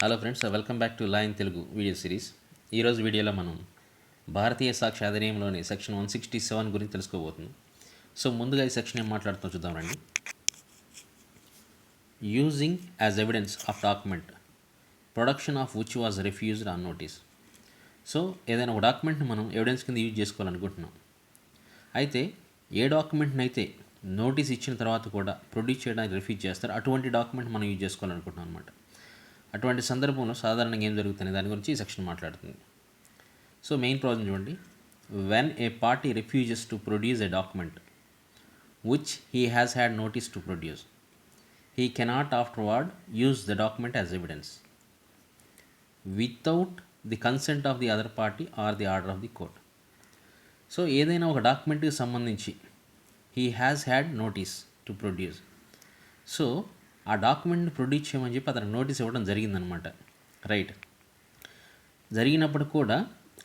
Hello friends, welcome back to line Telugu video series. ఈరోజు వీడియోలో మనం భారతీయ సాక్ష్య అధినియంలోని సెక్షన్ 167 గురించి తెలుసుకోబోతున్నాం. సో ముందుగా ఈ సెక్షన్ ఏం మాట్లాడుతాం చూద్దాం రండి. Using as evidence of document production of which was refused on notice. So ఏదైనా ఒక డాక్యుమెంట్ని మనం ఎవిడెన్స్ కింద యూజ్ చేసుకోవాలనుకుంటున్నాం. అయితే ఏ డాక్యుమెంట్ని అయితే నోటీస్ ఇచ్చిన తర్వాత కూడా ప్రొడ్యూస్ చేయడానికి రిఫ్యూజ్ చేస్తారు, అటువంటి డాక్యుమెంట్ మనం యూజ్ చేసుకోవాలనుకుంటున్నాం అనమాట. అటువంటి సందర్భంలో సాధారణంగా ఏం జరుగుతుంది దాని గురించి ఈ సెక్షన్ మాట్లాడుతుంది. సో మెయిన్ ప్రాబ్లం చూడండి. When a party refuses to produce a document which he has had notice to produce, he cannot afterward use the document as evidence without the consent of the other party or the order of the court. So ఏదైనా ఒక డాక్యుమెంట్కి సంబంధించి he has had notice to produce, so ఆ డాక్యుమెంట్ని produce చేయమని చెప్పి అతనికి notice ఇవ్వడం జరిగిందనమాట. Right. జరిగినప్పుడు కూడా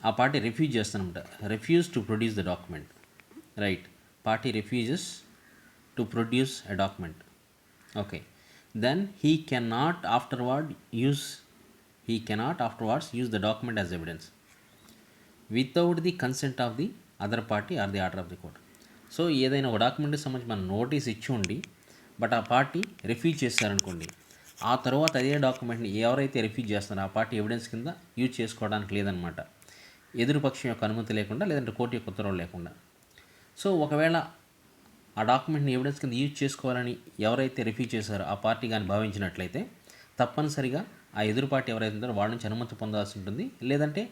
ఆ పార్టీ రిఫ్యూజ్ చేస్తానమాట. Refuse to produce the document. Right. Party refuses to produce a document. Okay. Then he cannot afterwards use the document as evidence without the consent of the other party or the order of the court. So ఏదైనా ఒక డాక్యుమెంట్కి సంబంధించి మనం notice ఇచ్చి ఉండి but ఆ party refuse చేస్తారనుకోండి, ఆ తర్వాత అదే డాక్యుమెంట్ని ఎవరైతే రిఫ్యూజ్ చేస్తారో ఆ పార్టీ ఎవిడెన్స్ కింద యూజ్ చేసుకోవడానికి లేదనమాట, ఎదురుపక్షం యొక్క అనుమతి లేకుండా, లేదంటే కోర్టు యొక్క ఉత్తర్వులు లేకుండా. సో ఒకవేళ ఆ డాక్యుమెంట్ని ఎవిడెన్స్ కింద యూజ్ చేసుకోవాలని ఎవరైతే రిఫ్యూజ్ చేశారో ఆ పార్టీ కానీ భావించినట్లయితే తప్పనిసరిగా ఆ ఎదురు పార్టీ ఎవరైతే ఉంటారో వాళ్ళ నుంచి అనుమతి పొందాల్సి ఉంటుంది, లేదంటే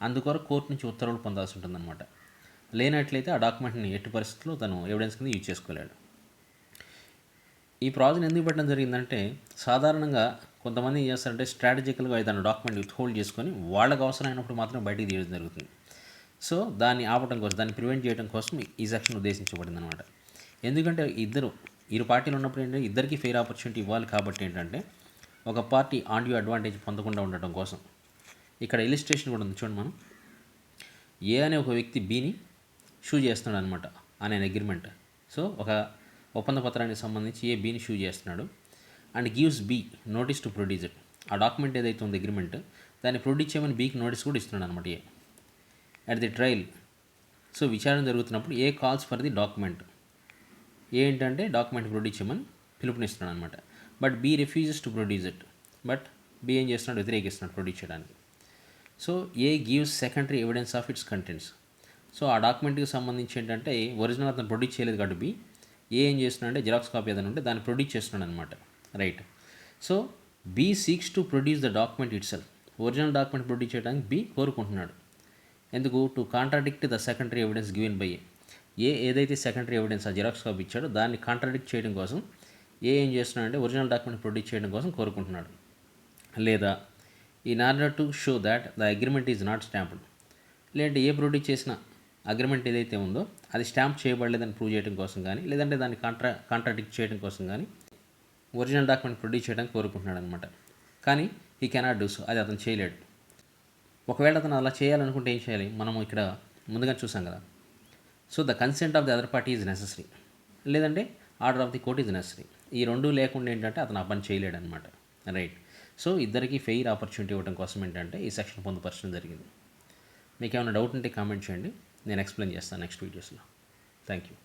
అందుకొరకు కోర్టు నుంచి ఉత్తర్వులు పొందాల్సి ఉంటుంది అనమాట. లేనట్లయితే ఆ డాక్యుమెంట్ని ఎట్టి పరిస్థితుల్లో తను ఎవిడెన్స్ కింద యూజ్ చేసుకోలేడు. ఈ ప్రాజెక్ట్ ఎందుకు పెట్టడం జరిగిందంటే, సాధారణంగా కొంతమంది ఏం చేస్తారంటే స్ట్రాటజికల్గా ఏదైనా డాక్యుమెంట్ విత్ హోల్డ్ చేసుకొని వాళ్ళకి అవసరమైనప్పుడు మాత్రం బయటికి తీయడం జరుగుతుంది. సో దాన్ని ఆపడం కోసం, దాన్ని ప్రివెంట్ చేయడం కోసం ఈ సెక్షన్ ఉద్దేశించబడింది అనమాట. ఎందుకంటే ఇరు పార్టీలు ఉన్నప్పుడు ఏంటంటే ఇద్దరికి ఫెయిర్ ఆపర్చునిటీ ఇవ్వాలి. కాబట్టి ఏంటంటే ఒక పార్టీ ఆన్డ్యూ అడ్వాంటేజ్ పొందకుండా ఉండటం కోసం ఇక్కడ ఇలిస్ట్రేషన్ కూడా ఉంది చూడండి. మనం ఏ అనే ఒక వ్యక్తి బిని షూ చేస్తున్నాడు అనమాట అనే అగ్రిమెంట్. సో ఒక ఒప్పంద పత్రానికి సంబంధించి ఏ బీని షూ చేస్తున్నాడు and gives B notice to produce it. ఆ డాక్యుమెంట్ ఏదైతే ఉంది అగ్రిమెంట్, దాన్ని ప్రొడ్యూస్ చేయమని బీకి నోటీస్ కూడా ఇస్తున్నాడు అనమాట A at the trial. So విచారణ జరుగుతున్నప్పుడు A calls for the document, ఏంటంటే డాక్యుమెంట్ ప్రొడ్యూస్ చేయమని పిలుపునిస్తున్నాడు అనమాట. But B refuses to produce it. But B ఏం చేస్తున్నాడు, వ్యతిరేకిస్తున్నాడు ప్రొడ్యూస్ చేయడానికి. So A gives secondary evidence of its contents. సో ఆ డాక్యుమెంట్కి సంబంధించి ఏంటంటే ఒరిజినల్ అతను ప్రొడ్యూస్ చేయలేదు కాబట్టి బీ ఏం చేస్తున్నాడు అంటే జిరాక్స్ కాపీ ఏదైనా ఉంటే దాన్ని ప్రొడ్యూస్ చేస్తున్నాడు అనమాట. Right. So B seeks to produce the document itself. Original document produce చేయడానికి బీ కోరుకుంటున్నాడు. ఎందుకు? To contradict the secondary evidence given by ఏదైతే సెకండరీ ఎవిడెన్స్ ఆ జిరాక్స్ కాపీ ఇచ్చాడో దాన్ని కాంట్రాడిక్ట్ చేయడం కోసం ఏం చేస్తున్నాడంటే ఒరిజినల్ డాక్యుమెంట్ ప్రొడ్యూస్ చేయడం కోసం కోరుకుంటున్నాడు. లేదా in order to show that the agreement is not stamped. లేదంటే ఏ ప్రొడ్యూస్ చేసిన అగ్రిమెంట్ ఏదైతే ఉందో అది స్టాంప్ చేయబడలేదని ప్రూవ్ చేయడం కోసం కానీ, లేదంటే దాన్ని కాంట్రాడిక్ట్ చేయడం కోసం కానీ ఒరిజినల్ డాక్యుమెంట్ ప్రొడ్యూస్ చేయడానికి కోరుకుంటున్నాడు అనమాట. కానీ హీ కెనాట్ డూ సో, అది అతను చేయలేడు. ఒకవేళ అతను అలా చేయాలనుకుంటే ఏం చేయాలి, మనము ఇక్కడ ముందుగా చూసాం కదా. So the consent of the other party is necessary, లేదంటే order of the court is necessary. ఈ రెండు లేకుండా ఏంటంటే అతను ఆ పని చేయలేడు అనమాట. రైట్. సో ఇద్దరికి ఫెయిర్ ఆపర్చునిటీ ఇవ్వడం కోసం ఏంటంటే ఈ సెక్షన్ పొందుపరచడం జరిగింది. మీకు ఏమైనా డౌట్ ఉంటే కామెంట్ చేయండి, నేను ఎక్స్ప్లెయిన్ చేస్తాను నెక్స్ట్ వీడియోస్లో. Thank you.